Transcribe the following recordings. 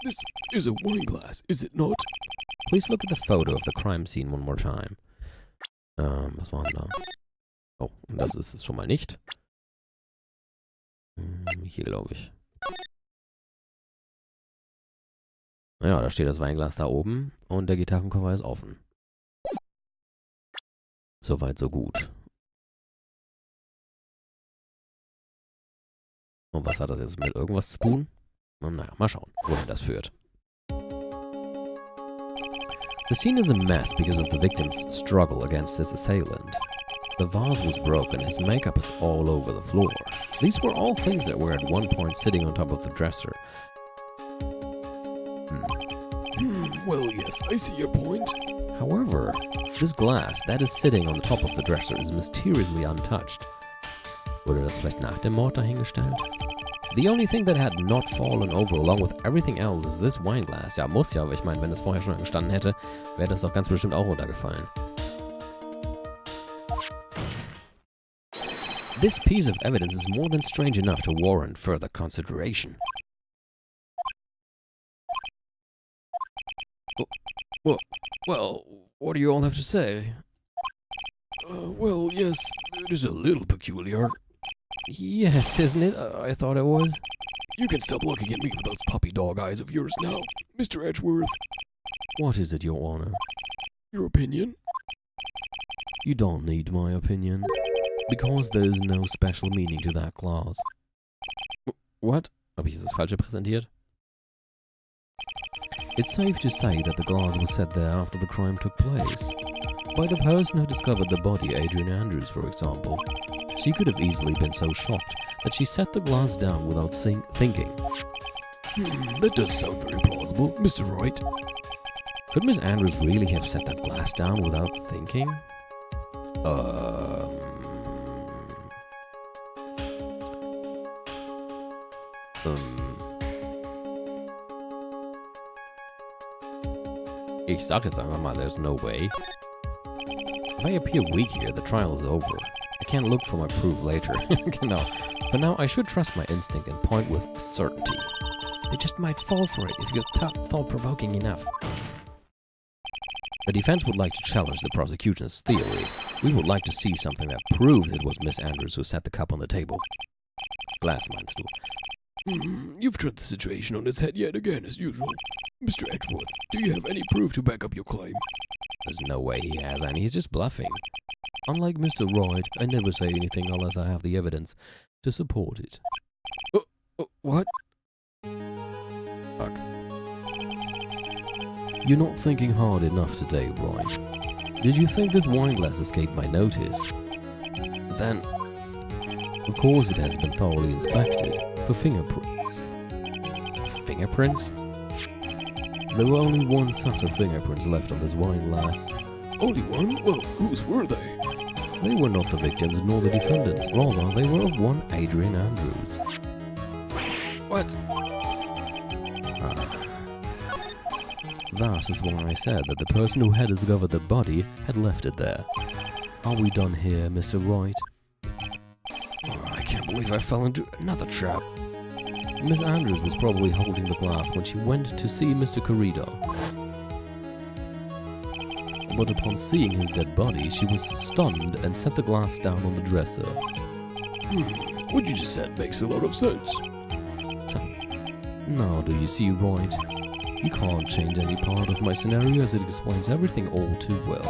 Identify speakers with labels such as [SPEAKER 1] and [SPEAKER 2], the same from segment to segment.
[SPEAKER 1] This is a wine glass, is it not?
[SPEAKER 2] Please look at the photo of the crime scene one more time. Was war denn da? Oh, das ist es schon mal nicht. Hier, glaube ich. Ja, da steht das Weinglas da oben und der Gitarrenkoffer ist offen. Soweit, so gut. Und was hat das jetzt mit irgendwas zu tun? Naja, mal schauen, wohin das führt. The scene is a mess because of the victim's struggle against his assailant. The vase was broken, his makeup is all over the floor. These were all things that were at one point sitting on top of the dresser.
[SPEAKER 1] Well, yes, I see your point.
[SPEAKER 2] However, this glass that is sitting on the top of the dresser is mysteriously untouched. Wurde das vielleicht nach dem Mord dahingestellt? The only thing that had not fallen over along with everything else is this wine glass. Ja, muss ja, aber ich meine, wenn es vorher schon gestanden hätte, wäre das doch ganz bestimmt auch runtergefallen. This piece of evidence is more than strange enough to warrant further consideration.
[SPEAKER 1] Well, what do you all have to say? Well, yes, it is a little peculiar.
[SPEAKER 2] Yes, isn't it? I thought it was.
[SPEAKER 1] You can stop looking at me with those puppy dog eyes of yours now, Mr. Edgeworth.
[SPEAKER 2] What is it, Your Honor?
[SPEAKER 1] Your opinion?
[SPEAKER 2] You don't need my opinion, because there is no special meaning to that clause. What? Habe ich das Falsche präsentiert? It's safe to say that the glass was set there after the crime took place. By the person who discovered the body, Adrian Andrews, for example. She could have easily been so shocked that she set the glass down without thinking.
[SPEAKER 1] That does sound very plausible, Mr. Wright.
[SPEAKER 2] Could Miss Andrews really have set that glass down without thinking? Ich sag jetzt einfach mal, there's no way. If I appear weak here, the trial is over. I can't look for my proof later. Genau. But now I should trust my instinct and point with certainty. They just might fall for it if you're thought-provoking enough. The defense would like to challenge the prosecution's theory. We would like to see something that proves it was Miss Andrews who set the cup on the table. Glass, meinst du?
[SPEAKER 1] You've turned the situation on its head yet again, as usual. Mr. Edgeworth, do you have any proof to back up your claim?
[SPEAKER 2] There's no way he has any. He's just bluffing. Unlike Mr. Wright, I never say anything unless I have the evidence to support it.
[SPEAKER 1] What?
[SPEAKER 2] Fuck. You're not thinking hard enough today, Wright. Did you think this wine glass escaped my notice? Then, of course it has been thoroughly inspected for fingerprints. Fingerprints? There were only one set of fingerprints left on this wine glass.
[SPEAKER 1] Only one? Well, whose were they?
[SPEAKER 2] They were not the victims nor the defendants. Rather, they were of one Adrian Andrews.
[SPEAKER 1] What?
[SPEAKER 2] That is why I said that the person who had discovered the body had left it there. Are we done here, Mr. Wright?
[SPEAKER 1] I can't believe I fell into another trap.
[SPEAKER 2] Miss Andrews was probably holding the glass when she went to see Mr. Corridor. But upon seeing his dead body, she was stunned and set the glass down on the dresser.
[SPEAKER 1] What you just said makes a lot of sense.
[SPEAKER 2] So, now do you see, Wright? You can't change any part of my scenario as it explains everything all too well.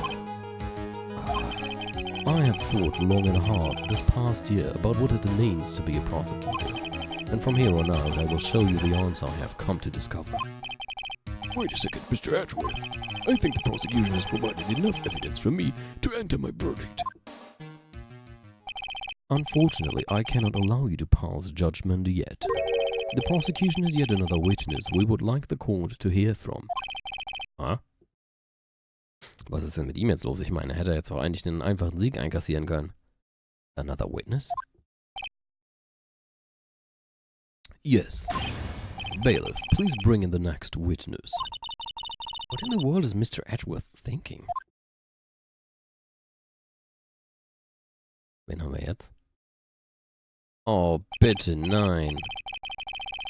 [SPEAKER 2] I have thought long and hard this past year about what it means to be a prosecutor. And from here on out, I will show you the answer I have come to discover.
[SPEAKER 1] Wait a second, Mr. Edgeworth. I think the prosecution has provided enough evidence for me to enter my verdict.
[SPEAKER 2] Unfortunately, I cannot allow you to pass judgment yet. The prosecution has yet another witness we would like the court to hear from. Ah? Was ist denn mit ihm jetzt los? Ich meine, er hätte jetzt auch eigentlich einen einfachen Sieg einkassieren können. Another witness? Yes. Bailiff, please bring in the next witness. What in the world is Mr. Edgeworth thinking? Wen haben wir jetzt? Oh, bitte, nein.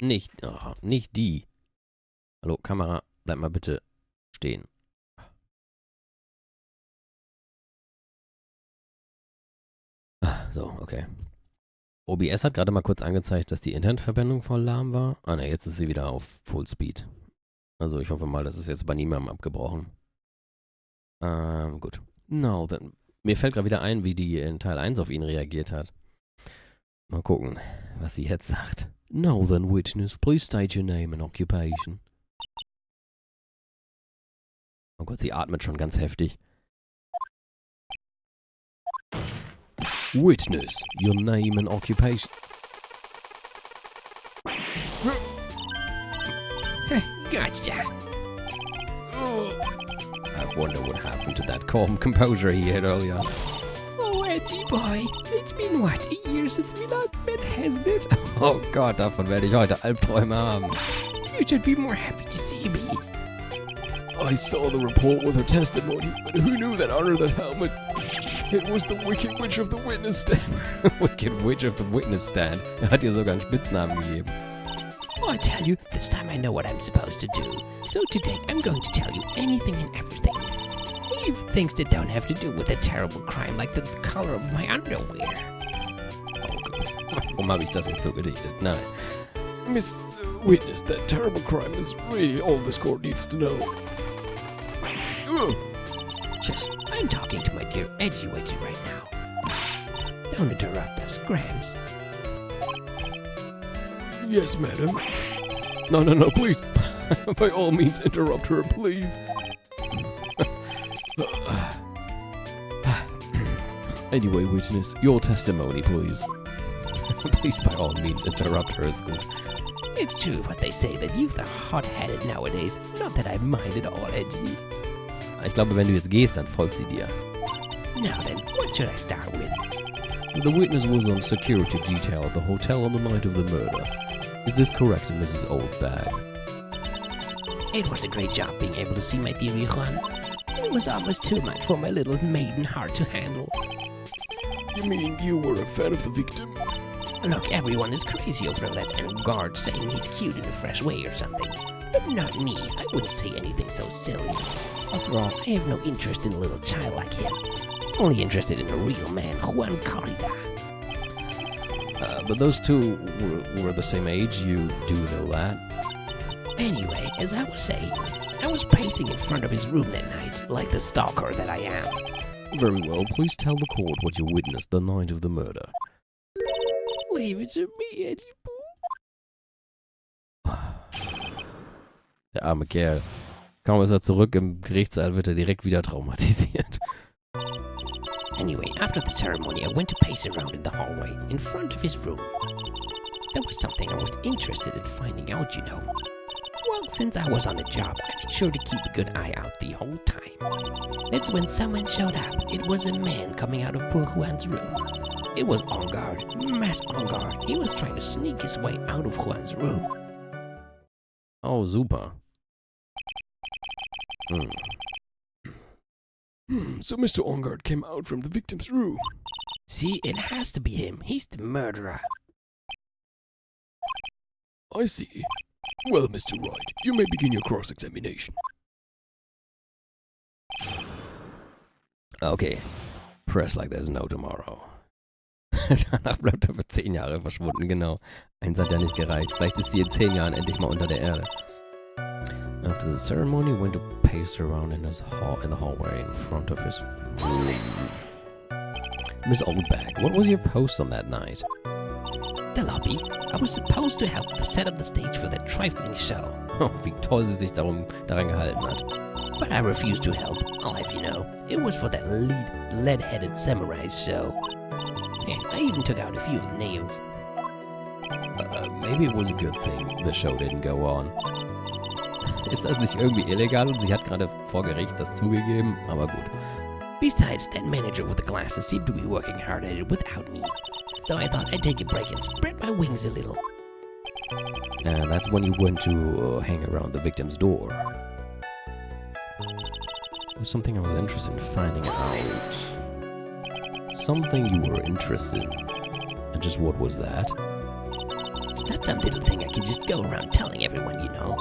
[SPEAKER 2] Nicht die. Hallo, Kamera, bleib mal bitte stehen. So, okay. OBS hat gerade mal kurz angezeigt, dass die Internetverbindung voll lahm war. Ah ne, jetzt ist sie wieder auf Full Speed. Also ich hoffe mal, das ist jetzt bei niemandem abgebrochen. Gut. No, dann. Mir fällt gerade wieder ein, wie die in Teil 1 auf ihn reagiert hat. Mal gucken, was sie jetzt sagt. Now then, witness, please state your name and occupation. Oh Gott, sie atmet schon ganz heftig. Witness, your name and occupation.
[SPEAKER 3] Gotcha.
[SPEAKER 2] I wonder what happened to that calm composure he had earlier.
[SPEAKER 3] Oh, Edgy boy. It's been what, a year since we last met, hasn't it?
[SPEAKER 2] Oh Gott, davon werde ich heute Albträume haben.
[SPEAKER 3] You should be more happy to see me.
[SPEAKER 1] I saw the report with her testimony, but who knew that under that helmet it was the Wicked Witch of the Witness Stand?
[SPEAKER 2] Wicked Witch of the Witness Stand. Er hat ihr sogar einen Spitznamen gegeben.
[SPEAKER 3] Oh, I tell you, this time I know what I'm supposed to do. So today I'm going to tell you anything and everything. Even things that don't have to do with a terrible crime like the color of my underwear.
[SPEAKER 2] Warum habe ich das jetzt so gedichtet? Nein.
[SPEAKER 1] Miss Witness, that terrible crime is really all this court needs to know.
[SPEAKER 3] Shush, I'm talking to my dear Edgy Wedgy right now. Don't interrupt us, Gramps.
[SPEAKER 1] Yes, madam. No, please. By all means, interrupt her, please. Anyway, witness, your testimony, please.
[SPEAKER 2] Please, by all means, interrupt her is good.
[SPEAKER 3] It's true what they say that youth are hot-headed nowadays. Not that I mind at all, Edgy.
[SPEAKER 2] Ich glaube, wenn du jetzt gehst, dann folgt sie dir.
[SPEAKER 3] Now then, what should I start with?
[SPEAKER 2] The witness was on security detail at the hotel on the night of the murder. Is this correct, Mrs. Oldbag?
[SPEAKER 3] It was a great job being able to see my dearie Juan. It was almost too much for my little maiden heart to handle.
[SPEAKER 1] You mean you were a fan of the victim?
[SPEAKER 3] Look, everyone is crazy over that guard saying he's cute in a fresh way or something. But not me. I wouldn't say anything so silly. After all, I have no interest in a little child like him. Only interested in a real man, Juan Corrida.
[SPEAKER 2] But those two were the same age, you do know that?
[SPEAKER 3] Anyway, as I was saying, I was pacing in front of his room that night, like the stalker that I am.
[SPEAKER 2] Very well, please tell the court what you witnessed the night of the murder.
[SPEAKER 3] Leave it to me, Edgy Boo.
[SPEAKER 2] Der arme Kerl. Kaum ist er zurück im Gerichtssaal, wird er direkt wieder traumatisiert.
[SPEAKER 3] Anyway, after the ceremony, I went to pace around in the hallway, in front of his room. There was something I was interested in finding out, you know. Well, since I was on the job, I made sure to keep a good eye out the whole time. That's when someone showed up. It was a man coming out of poor Juan's room. It was on guard, Matt on guard. He was trying to sneak his way out of Juan's room.
[SPEAKER 2] Oh, super.
[SPEAKER 1] So Mr. Ongard came out from the victim's room.
[SPEAKER 3] See, it has to be him. He's the murderer.
[SPEAKER 1] I see. Well, Mr. Wright, you may begin your cross-examination.
[SPEAKER 2] Okay. Press like there's no tomorrow. Danach bleibt er für 10 Jahre verschwunden, genau. Eins hat ja nicht gereicht. Vielleicht ist sie in 10 Jahren endlich mal unter der Erde. After the ceremony, went to pace around in the hallway in front of his room. Miss Oldbag, what was your post on that night?
[SPEAKER 3] The lobby. I was supposed to help set up the stage for that trifling show.
[SPEAKER 2] Oh, wie toll sie sich daran gehalten hat.
[SPEAKER 3] But I refused to help, I'll have you know. It was for that lead-headed samurai show. Yeah, I even took out a few of the nails.
[SPEAKER 2] Maybe it was a good thing the show didn't go on. Ist das nicht irgendwie illegal und sie hat gerade vor Gericht das zugegeben? Aber gut.
[SPEAKER 3] Besides, that manager with the glasses seemed to be working hard at it without me. So I thought I'd take a break and spread my wings a little.
[SPEAKER 2] And that's when you went to hang around the victim's door. It was something I was interested in finding out. Something you were interested in. And just what was that?
[SPEAKER 3] It's not some little thing I can just go around telling everyone, you know.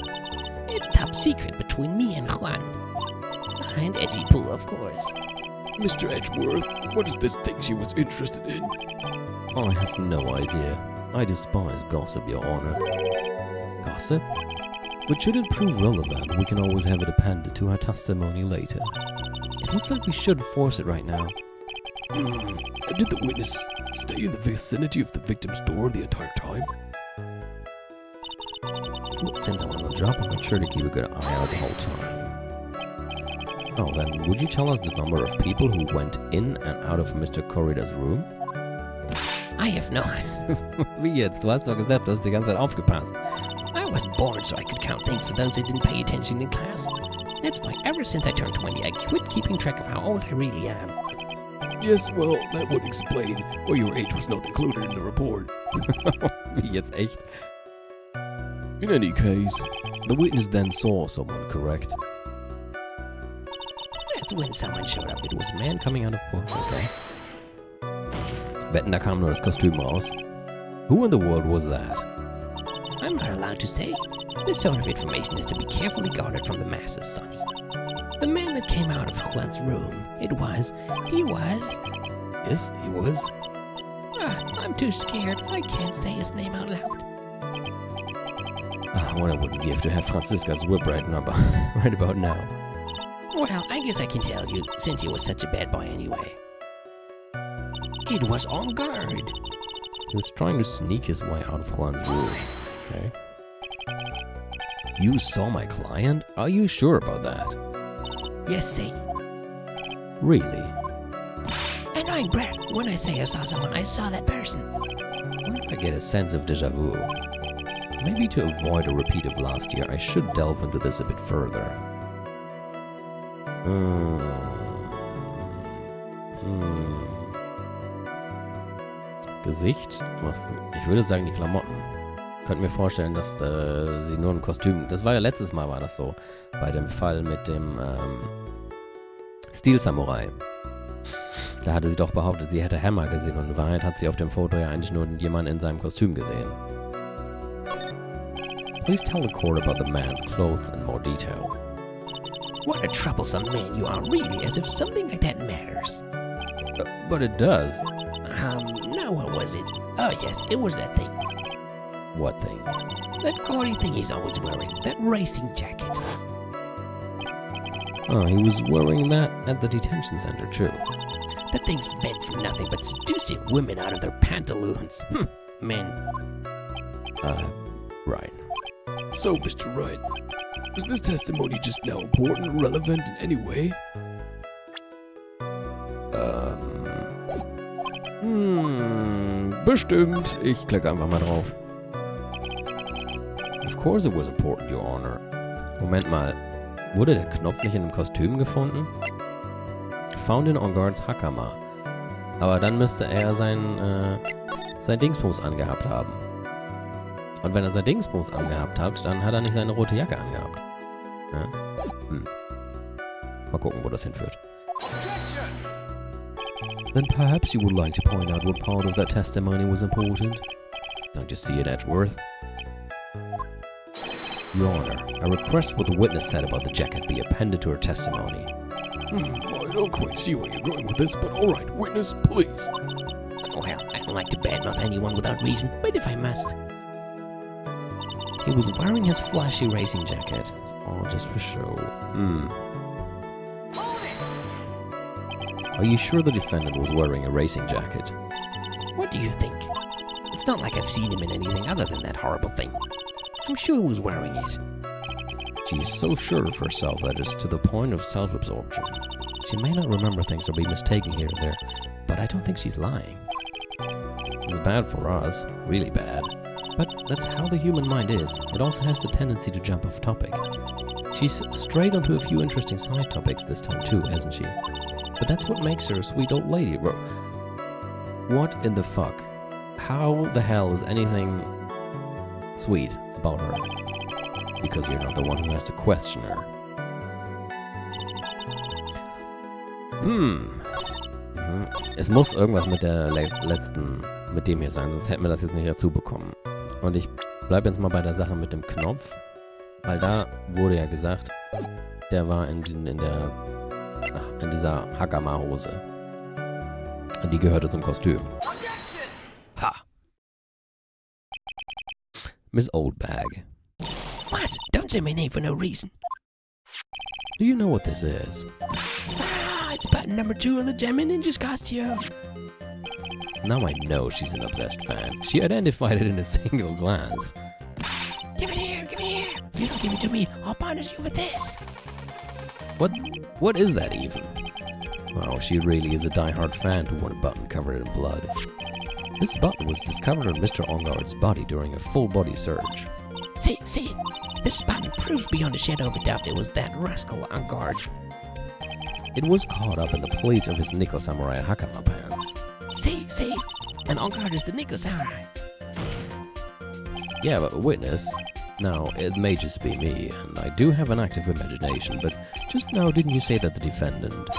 [SPEAKER 3] It's tough secret between me and Juan. And Edgy Poo, of course.
[SPEAKER 1] Mr. Edgeworth, what is this thing she was interested in?
[SPEAKER 2] I have no idea. I despise gossip, Your Honor. Gossip? But should it prove relevant, we can always have it appended to our testimony later. It looks like we should force it right now.
[SPEAKER 1] Did the witness stay in the vicinity of the victim's door the entire time?
[SPEAKER 2] Since I'm on the job, I'll make sure to keep a good eye out the whole time. Oh, then, would you tell us the number of people who went in and out of Mr. Corrida's room?
[SPEAKER 3] I have no...
[SPEAKER 2] Wie jetzt? Du hast doch gesagt, du hast die ganze Zeit aufgepasst.
[SPEAKER 3] I wasn't born so I could count things for those who didn't pay attention in class. That's why ever since I turned 20, I quit keeping track of how old I really am.
[SPEAKER 1] Yes, well, that would explain why your age was not included in the report.
[SPEAKER 2] Wie jetzt echt?
[SPEAKER 1] In any case,
[SPEAKER 2] The witness then saw someone, correct?
[SPEAKER 3] That's when someone showed up.
[SPEAKER 2] It was a man coming out of pool. Okay. Wetten, da kam nur das Kostüm raus. Who in the world was that?
[SPEAKER 3] I'm not allowed to say. This sort of information is to be carefully guarded from the masses, Sonny. The man that came out of Juan's room, he was...
[SPEAKER 1] Yes, he was.
[SPEAKER 3] I'm too scared. I can't say his name out loud.
[SPEAKER 2] What I wouldn't give to have Franziska's whip right about now.
[SPEAKER 3] Well, I guess I can tell you, since he was such a bad boy anyway. It was on guard.
[SPEAKER 2] He was trying to sneak his way out of Juan's room. Okay. You saw my client? Are you sure about that?
[SPEAKER 3] Yes, see.
[SPEAKER 2] Really?
[SPEAKER 3] Annoying brat. When I say I saw someone, I saw that person.
[SPEAKER 2] I get a sense of déjà vu. Maybe to avoid a repeat of last year, I should delve into this a bit further. Gesicht? Was? Ich würde sagen die Klamotten. Könnten wir vorstellen, dass sie nur ein Kostüm... Das war ja letztes Mal, war das so. Bei dem Fall mit dem Stil-Samurai. Da hatte sie doch behauptet, sie hätte Hammer gesehen. Und in Wahrheit hat sie auf dem Foto ja eigentlich nur jemanden in seinem Kostüm gesehen. Please tell the court about the man's clothes in more detail.
[SPEAKER 3] What a troublesome man you are, really, as if something like that matters.
[SPEAKER 2] But it does.
[SPEAKER 3] Now what was it? Oh yes, it was that thing.
[SPEAKER 2] What thing?
[SPEAKER 3] That gaudy thing he's always wearing. That racing jacket.
[SPEAKER 2] Oh, he was wearing that at the detention center, too.
[SPEAKER 3] That thing's meant for nothing but seducing women out of their pantaloons. Men.
[SPEAKER 2] Right.
[SPEAKER 1] So, Mr. Wright, was this testimony just now important or relevant in any way?
[SPEAKER 2] Bestimmt. Ich klicke einfach mal drauf. Of course it was important, Your Honor. Moment mal. Wurde der Knopf nicht in einem Kostüm gefunden? Found in Ongards Hakama. Aber dann müsste er sein Dingsbums angehabt haben. Und wenn er sein Dingsbums angehabt hat, dann hat er nicht seine rote Jacke angehabt. Ja? Mal gucken, wo das hinführt. Then perhaps you would like to point out what part of that testimony was important. Don't you see it, Edgeworth? Your Honor, I request what the witness said about the jacket be appended to her testimony.
[SPEAKER 1] Well, I don't quite see where you're going with this, but alright, witness, please.
[SPEAKER 3] Well, I don't like to badmouth anyone without reason, but if I must.
[SPEAKER 2] He was wearing his flashy racing jacket. All just for show. Are you sure the defendant was wearing a racing jacket?
[SPEAKER 3] What do you think? It's not like I've seen him in anything other than that horrible thing. I'm sure he was wearing it.
[SPEAKER 2] She is so sure of herself that it's to the point of self-absorption. She may not remember things or be mistaken here and there, but I don't think she's lying. It's bad for us, really bad. But that's how the human mind is. It also has the tendency to jump off topic. She's strayed onto a few interesting side topics this time too, hasn't she? But that's what makes her a sweet old lady. What in the fuck? How the hell is anything sweet about her? Because you're not the one who has to question her. Es muss irgendwas mit der mit dem hier sein, sonst hätten wir das jetzt nicht dazu bekommen. Und ich bleibe jetzt mal bei der Sache mit dem Knopf. Weil da wurde ja gesagt, der war in dieser Hakama-Hose. Die gehörte zum Kostüm. Ha! Miss Oldbag.
[SPEAKER 3] What? Don't say my name for no reason.
[SPEAKER 2] Do you know what this is?
[SPEAKER 3] Ah, it's button number 2 of the Gemini Ninja's costume.
[SPEAKER 2] Now I know she's an obsessed fan. She identified it in a single glance.
[SPEAKER 3] Give it here, give it here. If you don't give it to me, I'll punish you with this.
[SPEAKER 2] What is that even? Wow, she really is a die-hard fan to want a button covered in blood. This button was discovered on Mr. Ongard's body during a full-body search.
[SPEAKER 3] See, this button proves beyond a shadow of a doubt it was that rascal Ongard.
[SPEAKER 2] It was caught up in the pleats of his Nickel Samurai Hakama pants.
[SPEAKER 3] See, and Ongard is the Nickel Samurai.
[SPEAKER 2] Yeah, but witness. Now, it may just be me, and I do have an active imagination, but just now didn't you say that the defendant,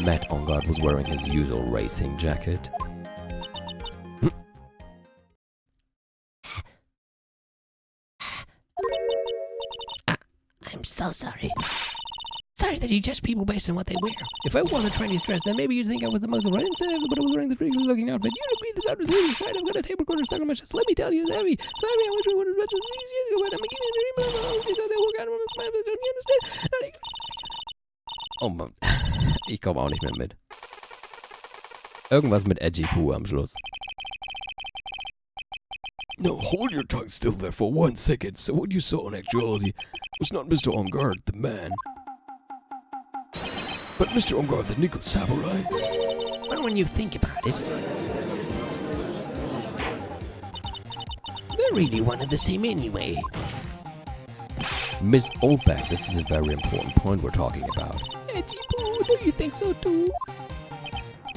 [SPEAKER 2] Matt Ongard, was wearing his usual racing jacket?
[SPEAKER 3] I'm so sorry. Sorry that you judge people based on what they wear. If I wore the trendiest dress, then maybe you'd think I was the most running savvy, but I was wearing the freaky looking outfit. You'd agree this outfit was really right. I've got a tape recorder stuck on my chest. Let me tell you, it's heavy. So heavy, I wish we would have mentioned these years ago, but I'm giving you a dream, but I honestly thought they work out on the smile, but don't you understand?
[SPEAKER 2] Oh Mann, ich komme auch nicht mehr mit. Irgendwas mit Edgy Poo am Schluss.
[SPEAKER 1] Now hold your tongue still there for 1 second. So what you saw in actuality was not Mr. Ongard, the man, but Mr. Ongard, the Nickel Samurai.
[SPEAKER 3] Well, when you think about it, they're really one and the same anyway.
[SPEAKER 2] Miss Oldbag, this is a very important point we're talking about.
[SPEAKER 3] Edgy Poo, do you think so too?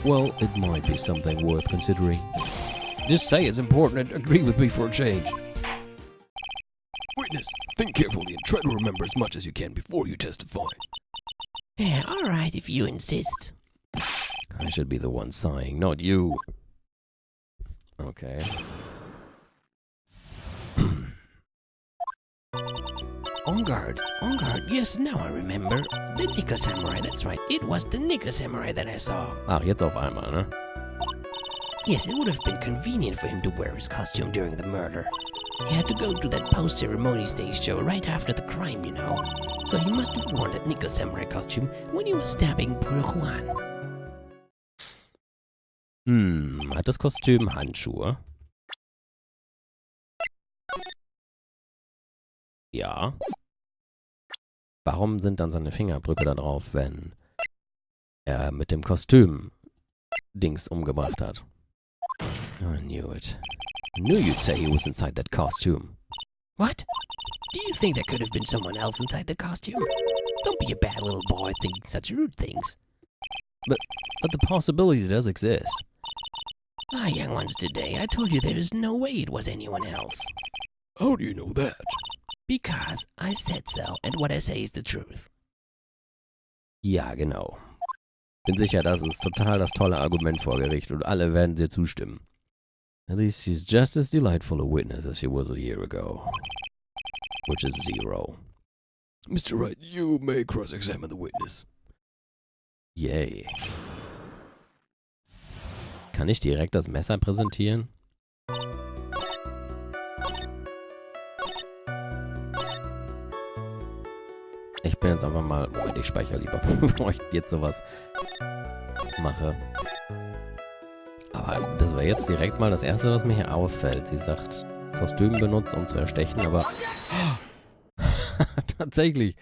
[SPEAKER 2] Well, it might be something worth considering. Just say it's important and agree with me for a change.
[SPEAKER 1] Witness, think carefully and try to remember as much as you can before you testify.
[SPEAKER 3] Yeah, alright, if you insist.
[SPEAKER 2] I should be the one sighing, not you. Okay.
[SPEAKER 3] Ongard, yes, now I remember. The Nickel Samurai, that's right. It was the Nickel Samurai that I saw.
[SPEAKER 2] Ach, jetzt auf einmal, ne?
[SPEAKER 3] Yes, it would have been convenient for him to wear his costume during the murder. He had to go to that post-ceremony stage show right after the crime, you know. So he must have worn that Nickel Samurai costume when he was stabbing poor Juan.
[SPEAKER 2] Hat das Kostüm Handschuhe? Ja. Warum sind dann seine Fingerabdrücke da drauf, wenn er mit dem Kostüm Dings umgebracht hat? I knew it. I knew you'd say he was inside that costume.
[SPEAKER 3] What? Do you think there could have been someone else inside the costume? Don't be a bad little boy thinking such rude things.
[SPEAKER 2] But the possibility does exist.
[SPEAKER 3] Ah, young ones today, I told you there is no way it was anyone else.
[SPEAKER 1] How do you know that?
[SPEAKER 3] Because I said so, and what I say is the truth.
[SPEAKER 2] Ja, genau. Bin sicher, das ist total das tolle Argument vor Gericht und alle werden dir zustimmen. At least she's just as delightful a witness as she was a year ago. Which is 0.
[SPEAKER 1] Mr. Wright, you may cross-examine the witness.
[SPEAKER 2] Yay. Kann ich direkt das Messer präsentieren? Ich bin jetzt einfach mal... Moment, ich speichere lieber, bevor ich jetzt sowas mache. Aber das war jetzt direkt mal das Erste, was mir hier auffällt. Sie sagt, Kostüm benutzt, um zu erstechen, aber... Tatsächlich.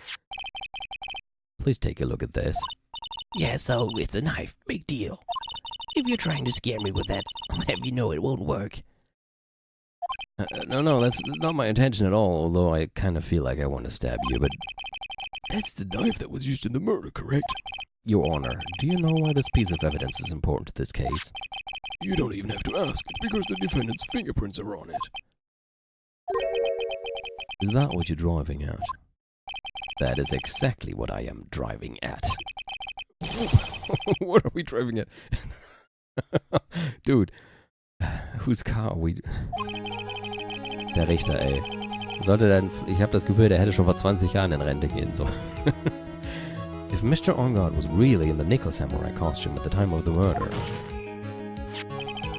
[SPEAKER 2] Please take a look at this.
[SPEAKER 3] Yeah, so it's a knife. Big deal. If you're trying to scare me with that, I'll have you know it won't work.
[SPEAKER 2] No, that's not my intention at all, although I kind of feel like I want to stab you, but...
[SPEAKER 1] That's the knife that was used in the murder, correct?
[SPEAKER 2] Your Honor, do you know why this piece of evidence is important to this case?
[SPEAKER 1] You don't even have to ask. It's because the defendant's fingerprints are on it.
[SPEAKER 2] Is that what you're driving at? That is exactly what I am driving at.
[SPEAKER 1] What are we driving at?
[SPEAKER 2] Dude, whose car are we... Der Richter, ey. Ich habe das Gefühl, der hätte schon vor 20 Jahren in Rente gehen sollen. If Mr. Ongard was really in the Nickel Samurai costume at the time of the murder,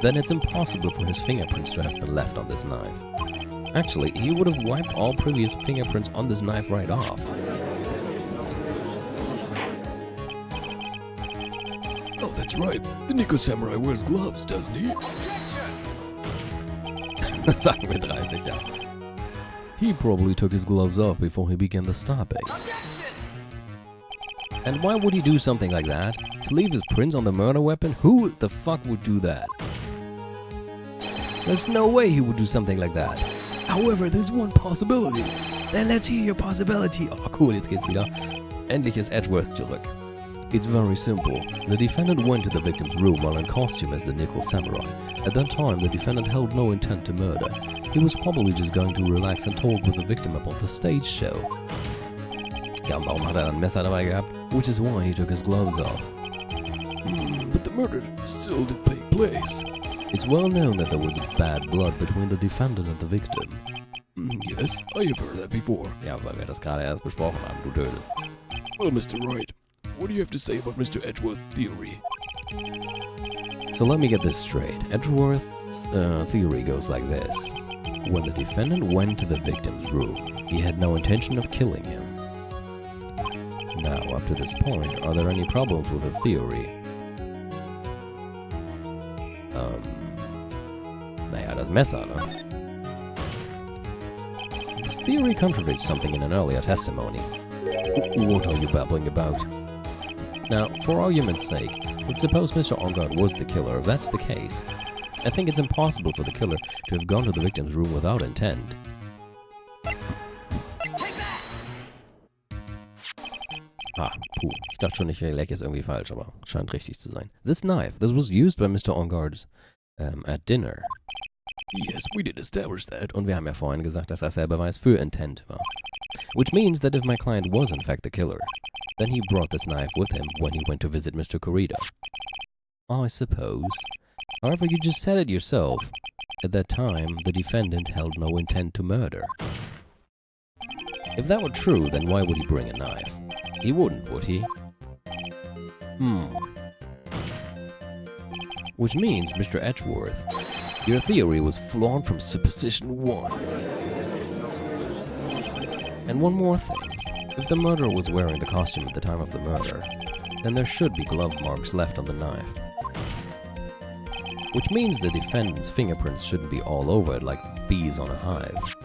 [SPEAKER 2] then it's impossible for his fingerprints to have been left on this knife. Actually, he would have wiped all previous fingerprints on this knife right off.
[SPEAKER 1] Oh, that's right. The Nickel Samurai wears gloves, doesn't he?
[SPEAKER 2] Sagen wir 30 Jahre. He probably took his gloves off before he began the stopping. And why would he do something like that? To leave his prints on the murder weapon? Who the fuck would do that? There's no way he would do something like that.
[SPEAKER 1] However, there's one possibility.
[SPEAKER 2] Then let's hear your possibility. Oh cool, jetzt geht's wieder. Endlich ist Edgeworth zurück. It's very simple. The defendant went to the victim's room while in costume as the Nickel Samurai. At that time, the defendant held no intent to murder. He was probably just going to relax and talk with the victim about the stage show. Ja, und warum hat er dann ein Messer dabei gehabt? Which is why he took his gloves off.
[SPEAKER 1] But the murder still did take place.
[SPEAKER 2] It's well known that there was bad blood between the defendant and the victim.
[SPEAKER 1] Yes, I have heard that before.
[SPEAKER 2] Ja, weil wir das gerade erst besprochen haben, du Dödel.
[SPEAKER 1] Well, Mr. Wright, what do you have to say about Mr. Edgeworth's theory?
[SPEAKER 2] So let me get this straight. Edgeworth's theory goes like this. When the defendant went to the victim's room, he had no intention of killing him. Now, up to this point, are there any problems with the theory? Naja, das Messer, ne? This theory contradicts something in an earlier testimony. What are you babbling about? Now, for argument's sake, let's suppose Mr. Ongard was the killer. If that's the case, I think it's impossible for the killer to have gone to the victim's room without intent. Ich dachte schon, ich lag jetzt irgendwie falsch, aber scheint richtig zu sein. This knife, this was used by Mr. Ongard at dinner.
[SPEAKER 1] Yes, we did establish that.
[SPEAKER 2] Und wir haben ja vorhin gesagt, dass das der Beweis für Intent war. Which means that if my client was in fact the killer, then he brought this knife with him when he went to visit Mr. Corrido. I suppose. However, you just said it yourself. At that time, the defendant held no intent to murder. If that were true, then why would he bring a knife? He wouldn't, would he? Which means, Mr. Edgeworth, your theory was flawed from supposition 1. And one more thing. If the murderer was wearing the costume at the time of the murder, then there should be glove marks left on the knife. Which means the defendant's fingerprints shouldn't be all over it like bees on a hive.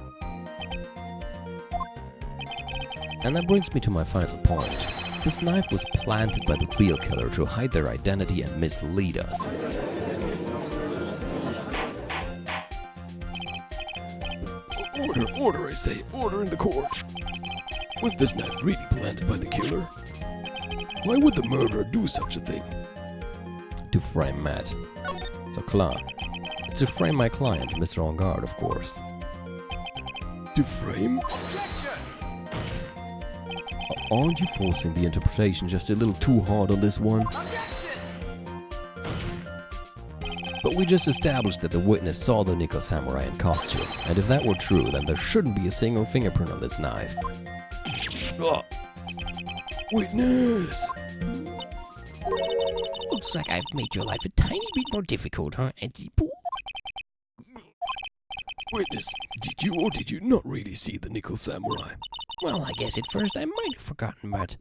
[SPEAKER 2] And that brings me to my final point. This knife was planted by the real killer to hide their identity and mislead us.
[SPEAKER 1] Order, I say. Order in the court. Was this knife really planted by the killer? Why would the murderer do such a thing?
[SPEAKER 2] To frame Matt. So klar. To frame my client, Mr. Ongard, of course.
[SPEAKER 1] To frame?
[SPEAKER 2] Aren't you forcing the interpretation just a little too hard on this one? But we just established that the witness saw the Nickel Samurai in costume, and if that were true, then there shouldn't be a single fingerprint on this knife.
[SPEAKER 1] Oh. Witness!
[SPEAKER 3] Looks like I've made your life a tiny bit more difficult, huh, Eddie?
[SPEAKER 1] Witness, did you or did you not really see the Nickel Samurai?
[SPEAKER 3] Well, I guess at first I might have forgotten, but...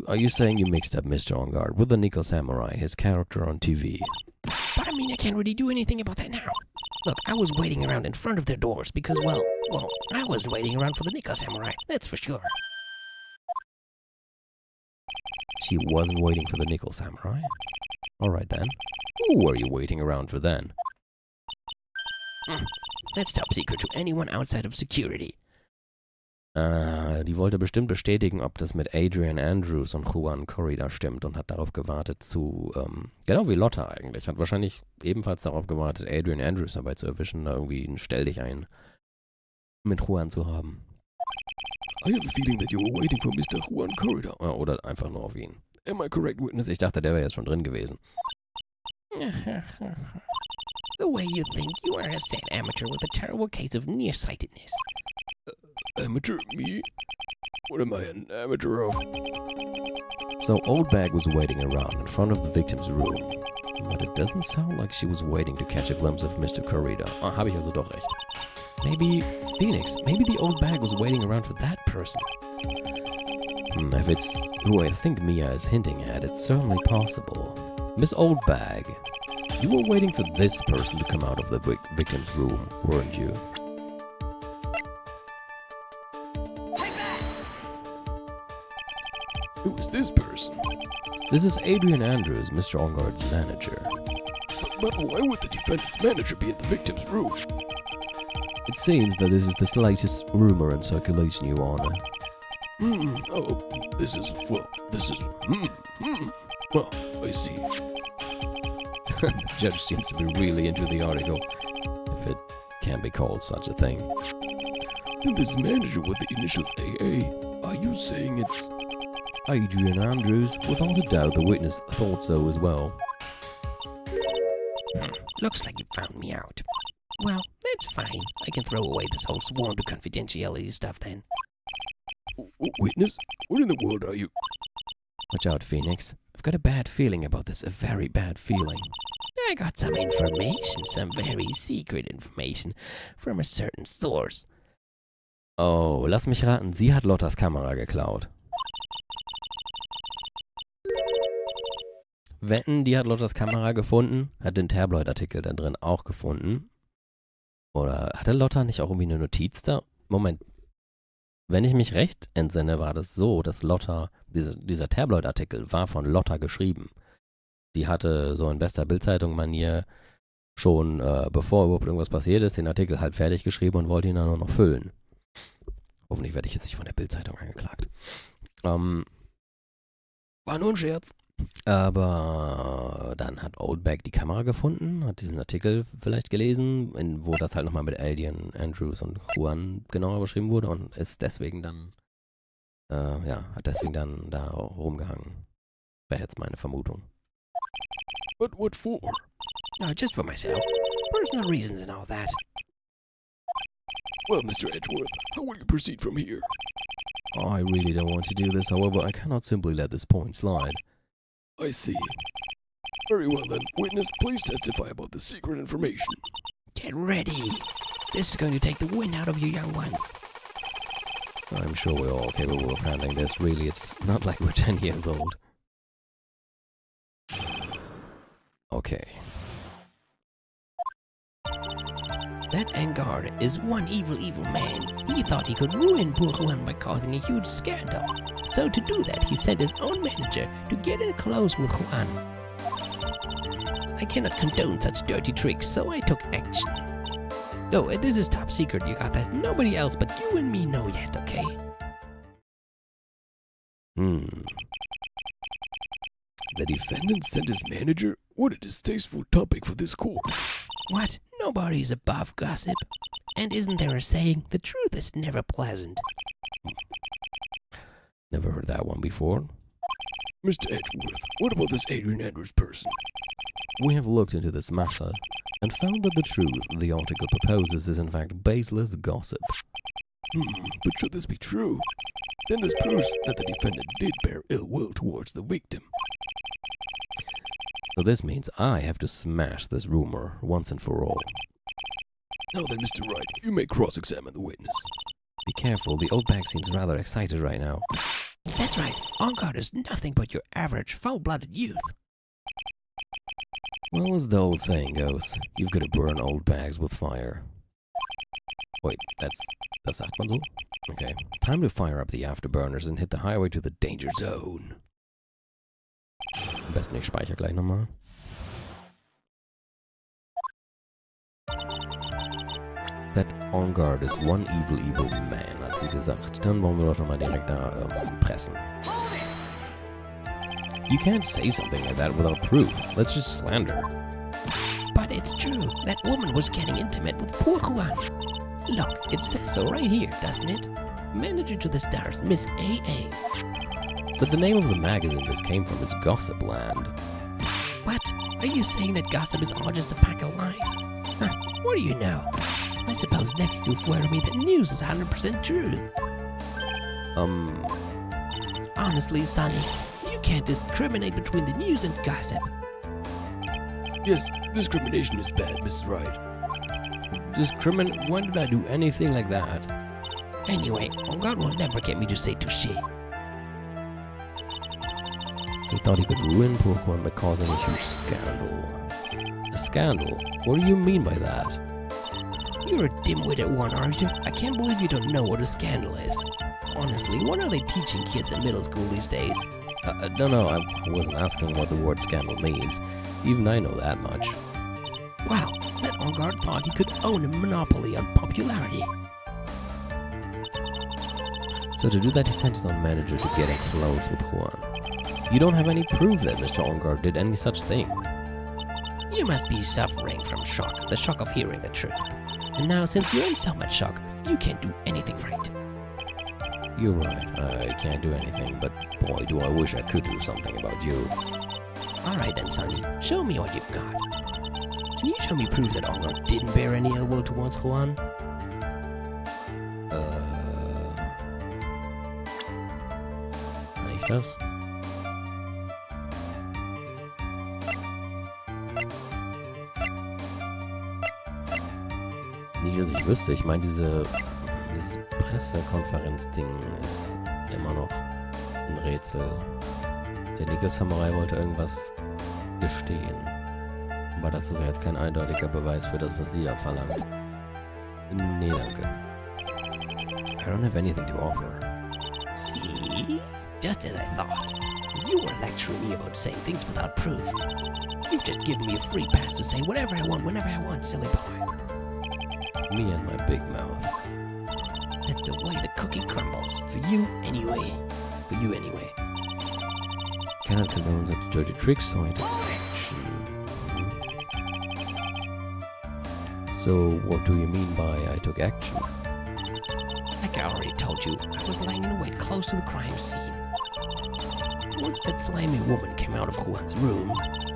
[SPEAKER 2] Are you saying you mixed up Mr. Ongard with the Nickel Samurai, his character on TV?
[SPEAKER 3] But I mean, I can't really do anything about that now. Look, I was waiting around in front of their doors because, well, I was waiting around for the Nickel Samurai, that's for sure.
[SPEAKER 2] She wasn't waiting for the Nickel Samurai? Alright then. Who were you waiting around for then?
[SPEAKER 3] That's top secret to anyone outside of security.
[SPEAKER 2] Die wollte bestimmt bestätigen, ob das mit Adrian Andrews und Juan Corrida stimmt und hat darauf gewartet genau wie Lotta eigentlich, hat wahrscheinlich ebenfalls darauf gewartet, Adrian Andrews dabei zu erwischen, da irgendwie ein Stell dich ein mit Juan zu haben.
[SPEAKER 1] I have a feeling that you were waiting for Mr. Juan Corrida.
[SPEAKER 2] Oder einfach nur auf ihn.
[SPEAKER 1] Am I correct, witness?
[SPEAKER 2] Ich dachte, der wäre jetzt schon drin gewesen.
[SPEAKER 3] The way you think you are a sad amateur with a terrible case of nearsightedness.
[SPEAKER 1] Amateur? Me? What am I, an amateur of?
[SPEAKER 2] So Old Bag was waiting around in front of the victim's room. But it doesn't sound like she was waiting to catch a glimpse of Mr. Corrida. Ah, habe ich also doch recht. Maybe Phoenix, maybe the Old Bag was waiting around for that person. If it's who I think Mia is hinting at, it's certainly possible. Miss Old Bag, you were waiting for this person to come out of the victim's room, weren't you?
[SPEAKER 1] Who is this person?
[SPEAKER 2] This is Adrian Andrews, Mr. Ongard's manager.
[SPEAKER 1] But why would the defendant's manager be in the victim's room?
[SPEAKER 2] It seems that this is the latest rumor in circulation, Your Honor.
[SPEAKER 1] Oh, well, I see.
[SPEAKER 2] The judge seems to be really into the article, if it can be called such a thing.
[SPEAKER 1] And this manager with the initials AA, are you saying it's...
[SPEAKER 2] Adrian Andrews? Without a doubt, the witness thought so as well.
[SPEAKER 3] Looks like you found me out. Well, that's fine. I can throw away this whole sworn to confidentiality stuff then.
[SPEAKER 1] Witness? What in the world are you...
[SPEAKER 2] Watch out, Phoenix. I've got a bad feeling about this, a very bad feeling.
[SPEAKER 3] I got some information, some very secret information, from a certain source.
[SPEAKER 2] Oh, lass mich raten, sie hat Lottas Kamera geklaut. Wetten, die hat Lottas Kamera gefunden, hat den Tabloid-Artikel da drin auch gefunden. Oder hatte Lotta nicht auch irgendwie eine Notiz da? Moment. Wenn ich mich recht entsinne, war das so, dass Lotta, dieser Tabloid-Artikel war von Lotta geschrieben. Die hatte so in bester Bildzeitung-Manier schon, bevor überhaupt irgendwas passiert ist, den Artikel halt fertig geschrieben und wollte ihn dann nur noch füllen. Hoffentlich werde ich jetzt nicht von der Bildzeitung angeklagt.
[SPEAKER 1] War nur ein Scherz.
[SPEAKER 2] Aber dann hat Oldback die Kamera gefunden, hat diesen Artikel vielleicht gelesen, wo das halt nochmal mit Adrian Andrews und Juan genauer beschrieben wurde und ist deswegen dann, hat deswegen dann da rumgehangen. Wäre jetzt meine Vermutung.
[SPEAKER 1] But what for?
[SPEAKER 3] No, just for myself. Personal reasons and all that.
[SPEAKER 1] Well, Mr. Edgeworth, how will you proceed from here?
[SPEAKER 2] I really don't want to do this, however, I cannot simply let this point slide.
[SPEAKER 1] I see. Very well then, witness, please testify about the secret information.
[SPEAKER 3] Get ready. This is going to take the wind out of you young ones.
[SPEAKER 2] I'm sure we're all capable of handling this. Really, it's not like we're 10 years old. Okay.
[SPEAKER 3] That Angard is one evil, evil man. He thought he could ruin poor Juan by causing a huge scandal. So to do that, he sent his own manager to get in close with Juan. I cannot condone such dirty tricks, so I took action. Oh, and this is top secret, you got that? Nobody else but you and me know yet, okay?
[SPEAKER 1] The defendant sent his manager? What a distasteful topic for this court.
[SPEAKER 3] What? Nobody's above gossip. And isn't there a saying, the truth is never pleasant?
[SPEAKER 2] Never heard that one before.
[SPEAKER 1] Mr. Edgeworth, what about this Adrian Andrews person?
[SPEAKER 2] We have looked into this matter and found that the truth the article proposes is in fact baseless gossip.
[SPEAKER 1] But should this be true, then this proves that the defendant did bear ill will towards the victim.
[SPEAKER 2] So this means I have to smash this rumor once and for all.
[SPEAKER 1] Now then, Mr. Wright, you may cross-examine the witness.
[SPEAKER 2] Be careful, the old bag seems rather excited right now.
[SPEAKER 3] That's right, Angard is nothing but your average foul-blooded youth.
[SPEAKER 2] Well, as the old saying goes, you've got to burn old bags with fire. Wait, das sagt man so? Okay, time to fire up the afterburners and hit the highway to the danger zone. Am besten ich speichere gleich nochmal. That Angard is one evil, evil man, hat sie gesagt. Dann wollen wir doch schon mal direkt da pressen. You can't say something like that without proof. That's just slander.
[SPEAKER 3] But it's true. That woman was getting intimate with poor Juan. Look, it says so right here, doesn't it? Manager to the stars, Miss A.A.
[SPEAKER 2] But the name of the magazine this came from is Gossip Land.
[SPEAKER 3] What? Are you saying that gossip is all just a pack of lies? What do you know? I suppose next you'll swear to me that news is 100% true. Honestly, Sonny, you can't discriminate between the news and gossip.
[SPEAKER 1] Yes, discrimination is bad, Mrs. Wright.
[SPEAKER 2] When did I do anything like that?
[SPEAKER 3] Anyway, God will never get me to say touche.
[SPEAKER 2] He thought he could ruin poor Juan by causing a huge scandal. A scandal? What do you mean by that?
[SPEAKER 3] You're a dim-witted one, aren't you? I can't believe you don't know what a scandal is. Honestly, what are they teaching kids in middle school these days?
[SPEAKER 2] No, I wasn't asking what the word scandal means. Even I know that much.
[SPEAKER 3] Well, that Engard thought he could own a monopoly on popularity.
[SPEAKER 2] So to do that, he sent his own manager to get in close with Juan. You don't have any proof that Mr. Engard did any such thing.
[SPEAKER 3] You must be suffering from shock, the shock of hearing the truth. And now, since you're in so much shock, you can't do anything right.
[SPEAKER 2] You're right, I can't do anything, but boy, do I wish I could do something about you.
[SPEAKER 3] Alright then, Sonny, show me what you've got. Can you show me proof that Engard didn't bear any ill will towards Juan?
[SPEAKER 2] NICHT? Nicht, dass ich wüsste. Ich meine, dieses Pressekonferenz-Ding ist immer noch ein Rätsel. Der Nickel-Samurai wollte irgendwas gestehen. Aber das ist ja jetzt kein eindeutiger Beweis für das, was sie da verlangt. Nee, danke. I don't have anything to offer.
[SPEAKER 3] See? Just as I thought. You were lecturing me about saying things without proof. You've just given me a free pass to say whatever I want, whenever I want, silly boy.
[SPEAKER 2] Me and my big mouth.
[SPEAKER 3] That's the way the cookie crumbles. For you, anyway. For you, anyway.
[SPEAKER 2] Cannot condone such dirty tricks, so I took action. So, what do you mean by I took action?
[SPEAKER 3] Like I already told you, I was lying in wait close to the crime scene. Once that slimy woman came out of Juan's room,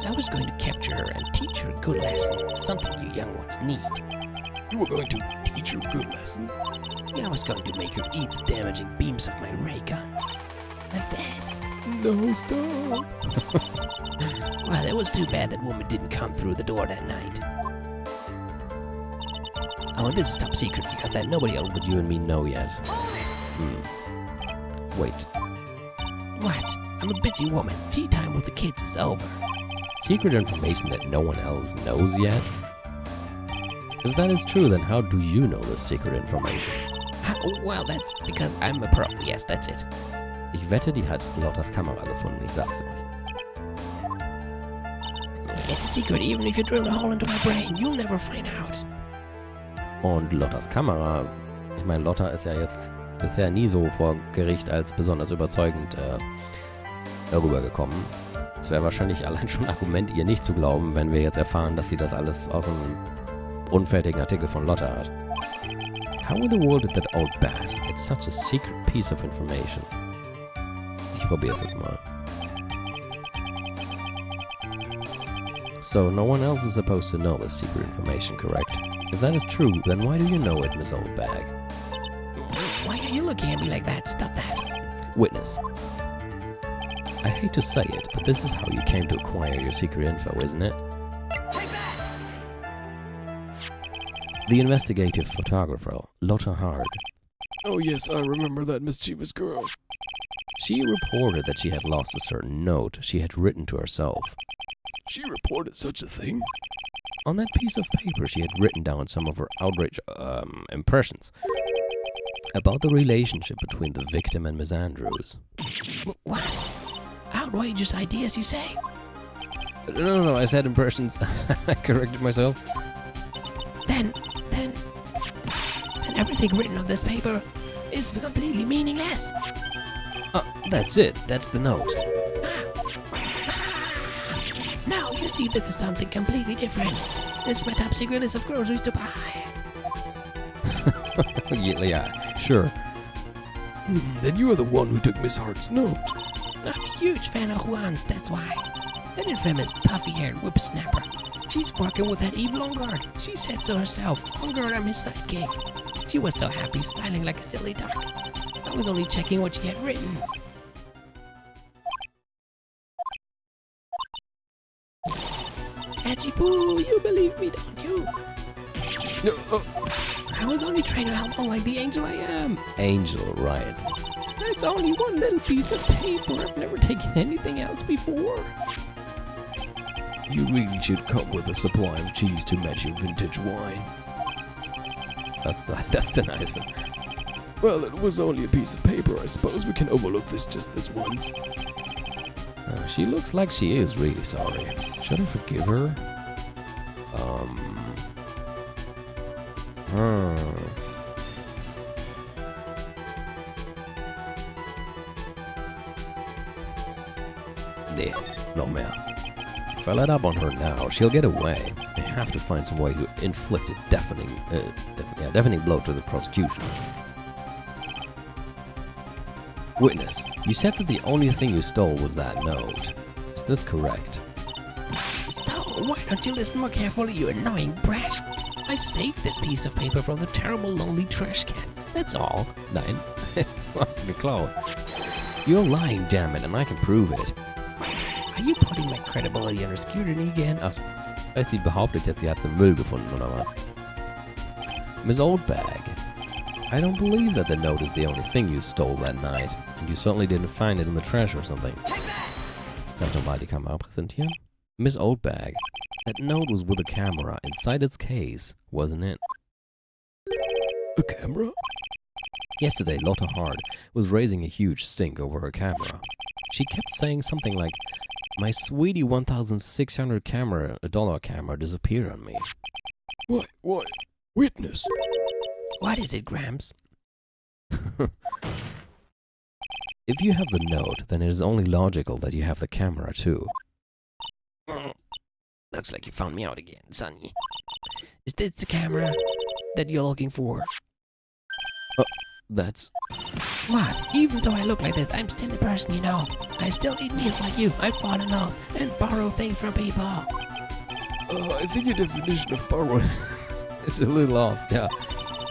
[SPEAKER 3] I was going to capture her and teach her a good lesson, something you young ones need.
[SPEAKER 1] You were going to teach her a good lesson?
[SPEAKER 3] I was going to make her eat the damaging beams of my ray gun. Like this.
[SPEAKER 2] No, stop!
[SPEAKER 3] Well, it was too bad that woman didn't come through the door that night. Oh, and this is top secret. You got that? Nobody else
[SPEAKER 2] But you and me know yet. Wait.
[SPEAKER 3] What? I'm a busy woman. Tea time with the kids is over.
[SPEAKER 2] Secret information that no one else knows yet? If that is true, then how do you know this secret information?
[SPEAKER 3] Well, that's because I'm a pro. Yes, that's it.
[SPEAKER 2] Ich wette, die hat Lottas Kamera gefunden, ich sag's euch.
[SPEAKER 3] It's a secret. Even if you drill a hole into my brain, you'll never find out.
[SPEAKER 2] Und Lottas Kamera, ich meine, Lotta ist ja jetzt bisher nie so vor Gericht als besonders überzeugend rübergekommen. Es wäre wahrscheinlich allein schon ein Argument, ihr nicht zu glauben, wenn wir jetzt erfahren, dass sie das alles aus einem unfertigen Artikel von Lotta hat. How in the world did that old bat get such a secret piece of information? Ich probier's jetzt mal. So, no one else is supposed to know this secret information, correct? If that is true, then why do you know it, Miss Old Bag?
[SPEAKER 3] Why are you looking at me like that? Stop that.
[SPEAKER 2] Witness. I hate to say it, but this is how you came to acquire your secret info, isn't it?
[SPEAKER 3] Take that!
[SPEAKER 2] The investigative photographer, Lotta Hard.
[SPEAKER 1] Oh yes, I remember that mischievous girl.
[SPEAKER 2] She reported that she had lost a certain note she had written to herself.
[SPEAKER 1] She reported such a thing?
[SPEAKER 2] On that piece of paper, she had written down some of her impressions about the relationship between the victim and Miss Andrews.
[SPEAKER 3] What? Outrageous ideas, you say?
[SPEAKER 2] No, I said impressions. I corrected myself.
[SPEAKER 3] Then everything written on this paper is completely meaningless.
[SPEAKER 2] That's it. That's the note.
[SPEAKER 3] No, you see, this is something completely different. This is my top secret list of groceries to buy.
[SPEAKER 2] Yeah, sure.
[SPEAKER 1] Then you are the one who took Miss Hart's note.
[SPEAKER 3] I'm a huge fan of Juan's, that's why. That infamous puffy-haired whippersnapper. She's working with that evil on guard. She said so herself. On guard, I'm his sidekick. She was so happy, smiling like a silly duck. I was only checking what she had written. Catchy Poo, you believe me, don't you? I was only trying to help out like the angel I am.
[SPEAKER 2] Angel, right?
[SPEAKER 3] That's only one little piece of paper. I've never taken anything else before.
[SPEAKER 1] You really should come with a supply of cheese to match your vintage wine.
[SPEAKER 2] That's the nice one.
[SPEAKER 1] Well, it was only a piece of paper. I suppose we can overlook this just this once.
[SPEAKER 2] She looks like she is really sorry. Should I forgive her? Yeah, no man. If I let up on her now, she'll get away. I have to find some way to inflict a deafening blow to the prosecution. Witness, you said that the only thing you stole was that note. Is this correct?
[SPEAKER 3] Stole? Why don't you listen more carefully, you annoying brat? I saved this piece of paper from the terrible lonely trash can. That's all.
[SPEAKER 2] Nein. Was geklaut. You're lying, damn it, and I can prove it.
[SPEAKER 3] Are you putting my credibility under scrutiny again?
[SPEAKER 2] Ach, weißt du, sie behauptet jetzt, sie hat den Müll gefunden, oder was? Miss Oldbag, I don't believe that the note is the only thing you stole that night. And you certainly didn't find it in the trash or something. Darf ich mal die Kamera präsentieren? Miss Oldbag, that note was with a camera inside its case, wasn't it?
[SPEAKER 1] A camera?
[SPEAKER 2] Yesterday, Lotta Hart was raising a huge stink over her camera. She kept saying something like, "My sweetie $1,600 camera disappeared on me."
[SPEAKER 1] What? Witness?
[SPEAKER 3] What is it, Gramps?
[SPEAKER 2] If you have the note, then it is only logical that you have the camera too.
[SPEAKER 3] Looks like you found me out again, Sonny. Is this the camera that you're looking for?
[SPEAKER 2] That's...
[SPEAKER 3] What? Even though I look like this, I'm still a person, you know. I still eat meals like you. I fall in love and borrow things from people.
[SPEAKER 1] I think your definition of borrowing
[SPEAKER 2] It's a little off, yeah.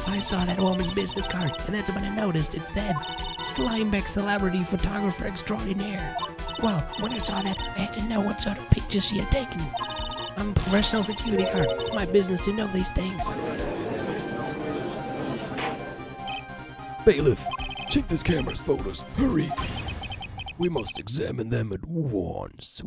[SPEAKER 3] I saw that woman's business card, and that's when I noticed it said, Slimeback Celebrity Photographer Extraordinaire. Well, when I saw that, I had to know what sort of pictures she had taken. I'm a professional security guard. It's my business to know these things.
[SPEAKER 1] Bailiff, check this camera's photos. Hurry! We must examine them at once.